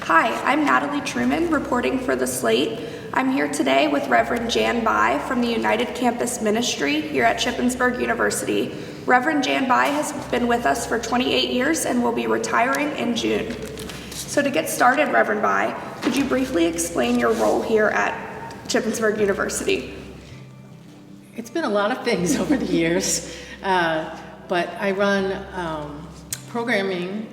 Hi, I'm Natalie Truman, reporting for The Slate. I'm here today with Reverend Jan Bai from the United Campus Ministry here at Shippensburg University. Reverend Jan Bai has been with us for 28 years and will be retiring in June. So to get started, Reverend Bai, could you briefly explain your role here at Shippensburg University? It's been a lot of things over the years, but I run programming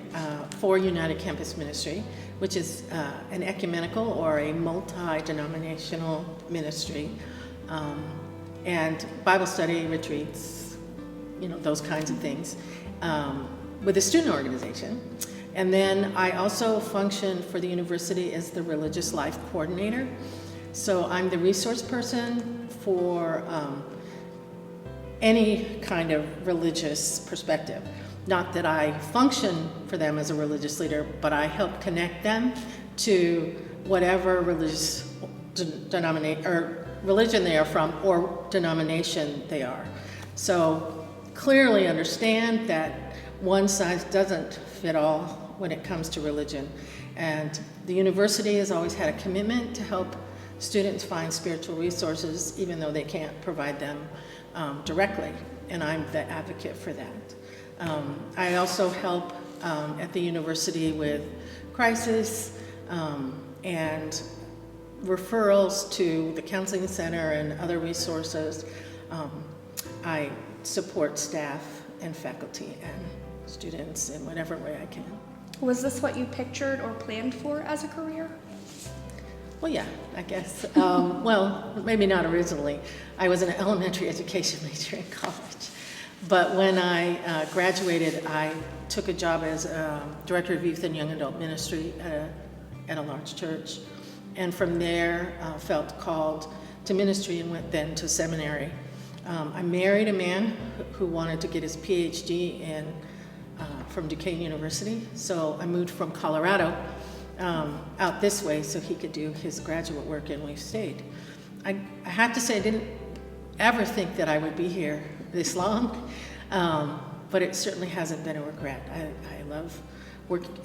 for United Campus Ministry, which is an ecumenical or a multi-denominational ministry, and Bible study retreats, those kinds of things, with a student organization. And then I also function for the university as the religious life coordinator. So I'm the resource person for any kind of religious perspective. Not that I function for them as a religious leader, but I help connect them to whatever religious denomination or religion they are from or denomination they are. So clearly understand that one size doesn't fit all when it comes to religion. And the university has always had a commitment to help students find spiritual resources, even though they can't provide them directly. And I'm the advocate for that. I also help at the university with crisis and referrals to the counseling center and other resources. I support staff and faculty and students in whatever way I can. Was this what you pictured or planned for as a career? Well, yeah, I guess. Well, maybe not originally. I was an elementary education major in college. But when I graduated, I took a job as Director of Youth and Young Adult Ministry at a large church. And from there, felt called to ministry and went then to seminary. I married a man who wanted to get his PhD from Duquesne University. So I moved from Colorado out this way so he could do his graduate work, and we've stayed. I have to say I didn't ever think that I would be here this long, but it certainly hasn't been a regret. I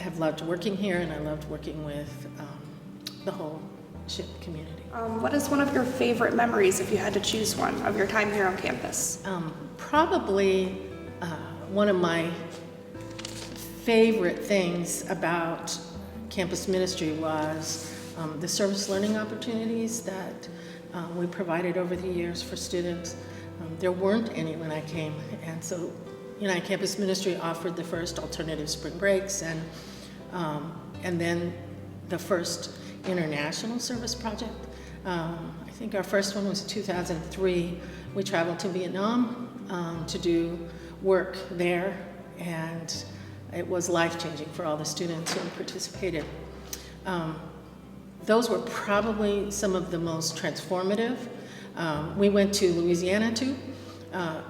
have loved working here, and I loved working with the whole SHIP community. What is one of your favorite memories, if you had to choose one, of your time here on campus? Probably one of my favorite things about campus ministry was the service learning opportunities that we provided over the years for students. There weren't any when I came, and so United Campus Ministry offered the first alternative spring breaks and then the first international service project. I think our first one was 2003. We traveled to Vietnam to do work there, and it was life-changing for all the students who participated. Those were probably some of the most transformative. We went to Louisiana too,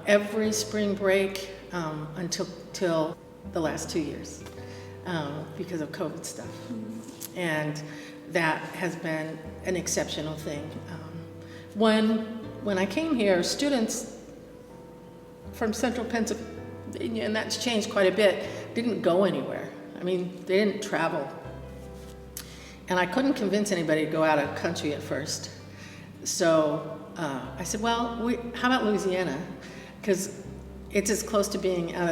every spring break until the last 2 years because of COVID stuff. And that has been an exceptional thing. When I came here, students from central Pennsylvania, and that's changed quite a bit, didn't go anywhere. I mean, they didn't travel. And I couldn't convince anybody to go out of country at first. So I said, well, how about Louisiana? Because it's as close to being out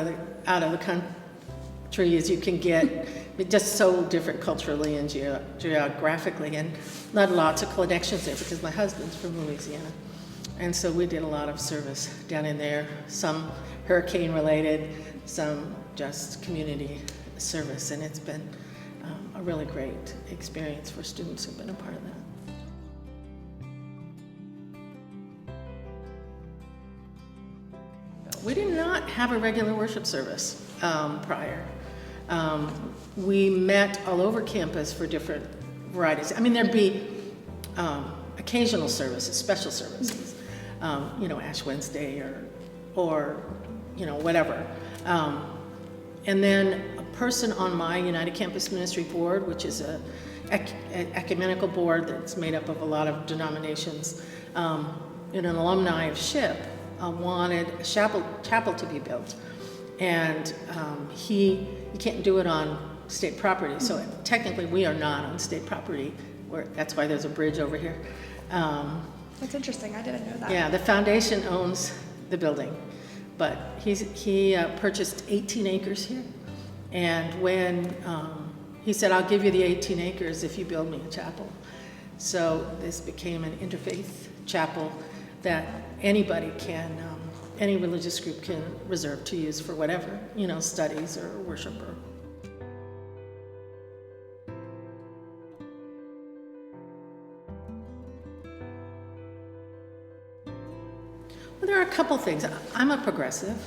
of the country as you can get. It's just so different culturally and geographically, and not lots of connections there because my husband's from Louisiana. And so we did a lot of service down in there, some hurricane related, some just community service, and it's been a really great experience for students who've been a part of that. We did not have a regular worship service prior. We met all over campus for different varieties. I mean, there'd be occasional services, special services, Ash Wednesday or whatever. And then a person on my United Campus Ministry board, which is an ecumenical board that's made up of a lot of denominations, and an alumni of SHIP, wanted a chapel to be built. And you can't do it on state property. So technically, we are not on state property. That's why there's a bridge over here. That's interesting. I didn't know that. Yeah, the foundation owns the building, but he purchased 18 acres here. And when he said, I'll give you the 18 acres if you build me a chapel. So this became an interfaith chapel that anybody can, any religious group can reserve to use for whatever, studies or worship or. Well, there are a couple things. I'm a progressive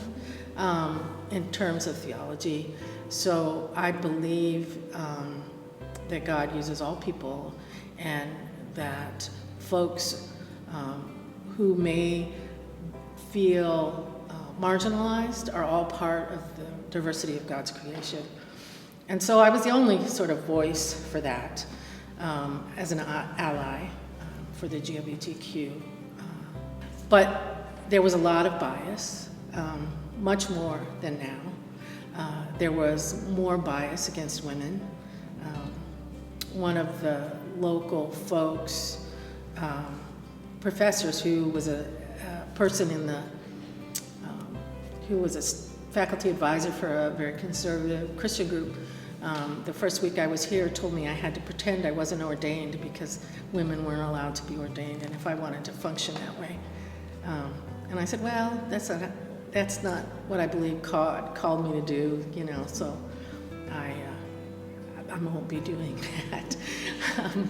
in terms of theology, so I believe that God uses all people and that folks who may feel marginalized are all part of the diversity of God's creation. And so I was the only sort of voice for that as an ally for the GLBTQ. But there was a lot of bias, much more than now. There was more bias against women. One of the local folks, professors who was a person in the, who was a faculty advisor for a very conservative Christian group, the first week I was here told me I had to pretend I wasn't ordained because women weren't allowed to be ordained, and if I wanted to function that way. And I said, well, that's not what I believe God called me to do, so I won't be doing that.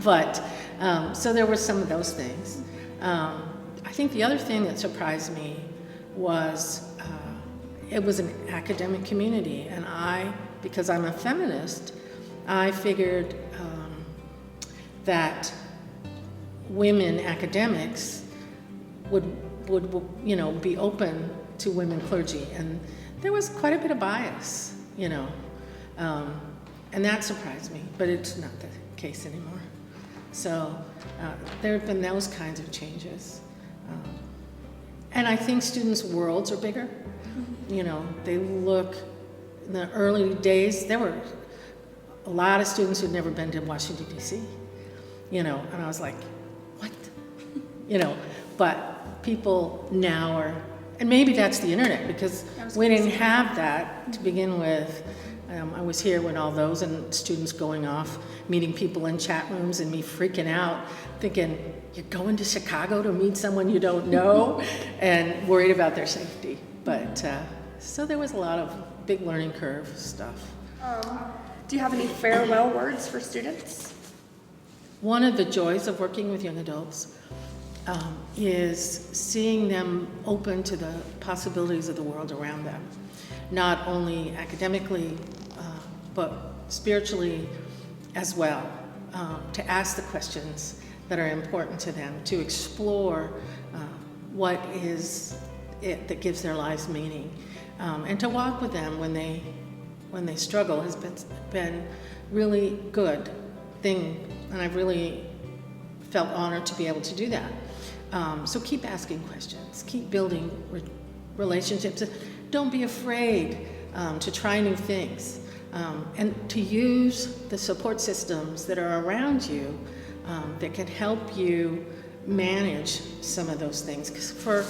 But so there were some of those things. I think the other thing that surprised me was it was an academic community, and because I'm a feminist, I figured that women academics would be open to women clergy, and there was quite a bit of bias, and that surprised me, but it's not the case anymore. So there have been those kinds of changes. And I think students' worlds are bigger. They look, in the early days, there were a lot of students who'd never been to Washington, D.C., and I was like, what? But people now are, and maybe that's the internet, because we didn't have that to begin with. I was here when all those and students going off, meeting people in chat rooms, and me freaking out, thinking, you're going to Chicago to meet someone you don't know, and worried about their safety. But so there was a lot of big learning curve stuff. Do you have any farewell words for students? One of the joys of working with young adults is seeing them open to the possibilities of the world around them, not only academically, but spiritually as well, to ask the questions that are important to them, to explore what is it that gives their lives meaning, and to walk with them when they struggle has been really good thing, and I've really felt honored to be able to do that. So keep asking questions, keep building relationships. Don't be afraid to try new things, and to use the support systems that are around you that can help you manage some of those things. Because for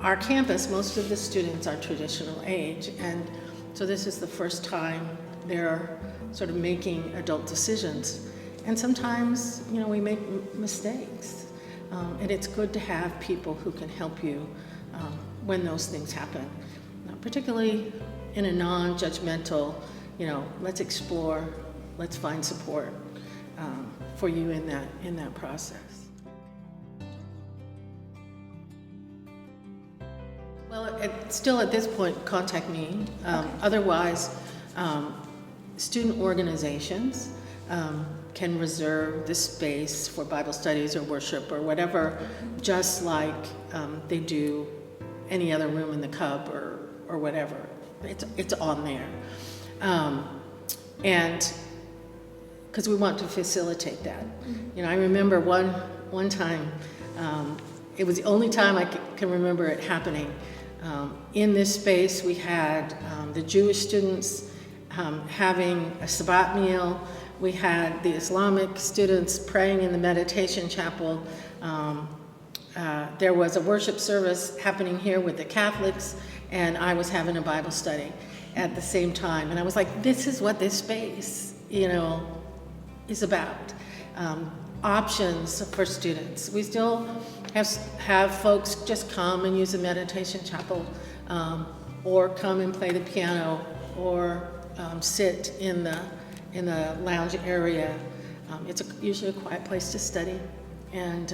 our campus, most of the students are traditional age, and so this is the first time they're sort of making adult decisions. And sometimes, we make mistakes. And it's good to have people who can help you when those things happen, particularly in a non-judgmental, let's explore, let's find support for you in that process. Well, still at this point, contact me. Otherwise, student organizations can reserve the space for Bible studies or worship or whatever, just like they do any other room in the Cub or whatever. It's on there. And because we want to facilitate that. I remember one time, it was the only time I can remember it happening. In this space, we had the Jewish students having a Sabbath meal. We had the Islamic students praying in the meditation chapel. There was a worship service happening here with the Catholics, and I was having a Bible study at the same time. And I was like, this is what this space, is about. Options for students. We still have folks just come and use the meditation chapel, or come and play the piano, or sit in the lounge area. It's usually a quiet place to study, and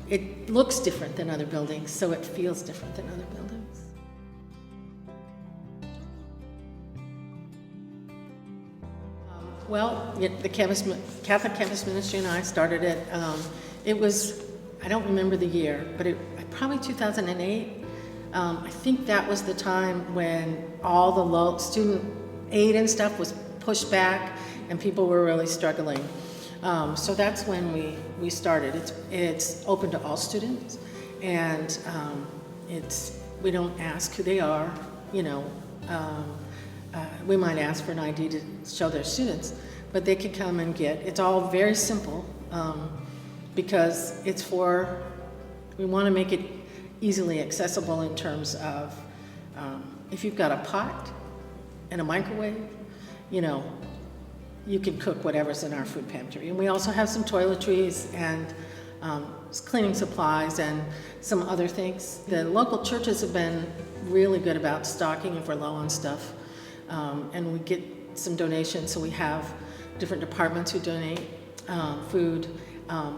it looks different than other buildings, so it feels different than other buildings. Well, the Catholic Campus Ministry and I started it. It was, I don't remember the year, but probably 2008. I think that was the time when all the student aid and stuff was pushed back and people were really struggling. So that's when we started. It's open to all students, and we don't ask who they are. We might ask for an ID to show their students, but they can come and it's all very simple, because we want to make it easily accessible in terms of, if you've got a pot and a microwave, you can cook whatever's in our food pantry. And we also have some toiletries and cleaning supplies and some other things. The local churches have been really good about stocking if we're low on stuff. And we get some donations, so we have different departments who donate food.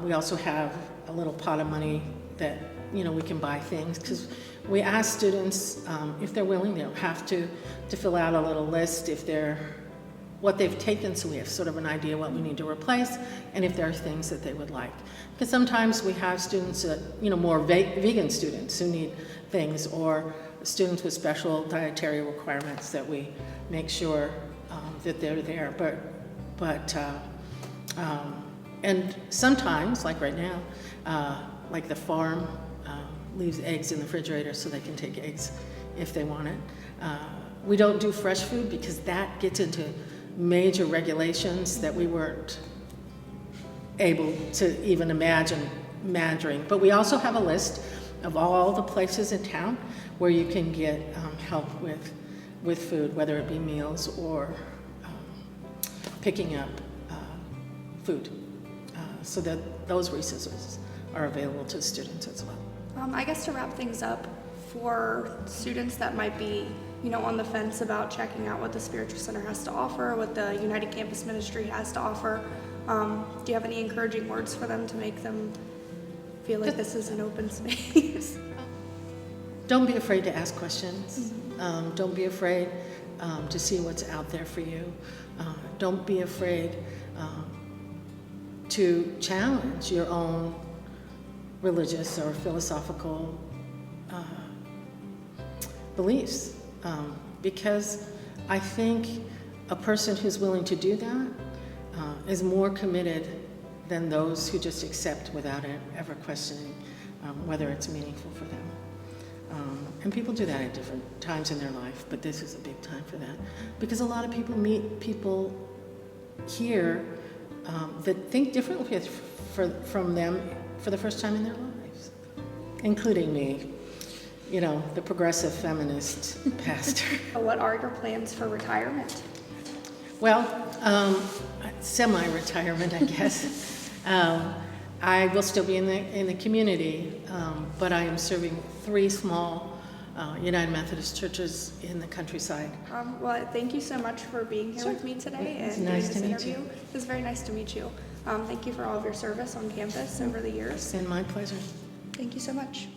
We also have a little pot of money that we can buy things, because we ask students if they're willing. They don't have to fill out a little list if what they've taken, so we have sort of an idea what we need to replace, and if there are things that they would like. Because sometimes we have students that, more vegan students who need things, or students with special dietary requirements that we make sure that they're there. And sometimes, like right now, like the farm leaves eggs in the refrigerator so they can take eggs if they want it. We don't do fresh food because that gets into major regulations that we weren't able to even imagine. But we also have a list of all the places in town where you can get help with food, whether it be meals or picking up food, so that those resources are available to students as well. I guess to wrap things up, for students that might be on the fence about checking out what the Spiritual Center has to offer, what the United Campus Ministry has to offer, do you have any encouraging words for them to make them feel like this is an open space? Don't be afraid to ask questions. Don't be afraid to see what's out there for you. Don't be afraid to challenge your own religious or philosophical beliefs, because I think a person who's willing to do that is more committed than those who just accept without ever questioning whether it's meaningful for them. And people do that at different times in their life, but this is a big time for that, because a lot of people meet people here that think differently from them for the first time in their lives, including me, the progressive feminist pastor. What are your plans for retirement? Well, semi-retirement, I guess. I will still be in the community, but I am serving 3 small United Methodist churches in the countryside. Well, thank you so much for being here with me today and doing nice this to meet interview. you. It was very nice to meet you. Thank you for all of your service on campus over the years. It's been my pleasure. Thank you so much.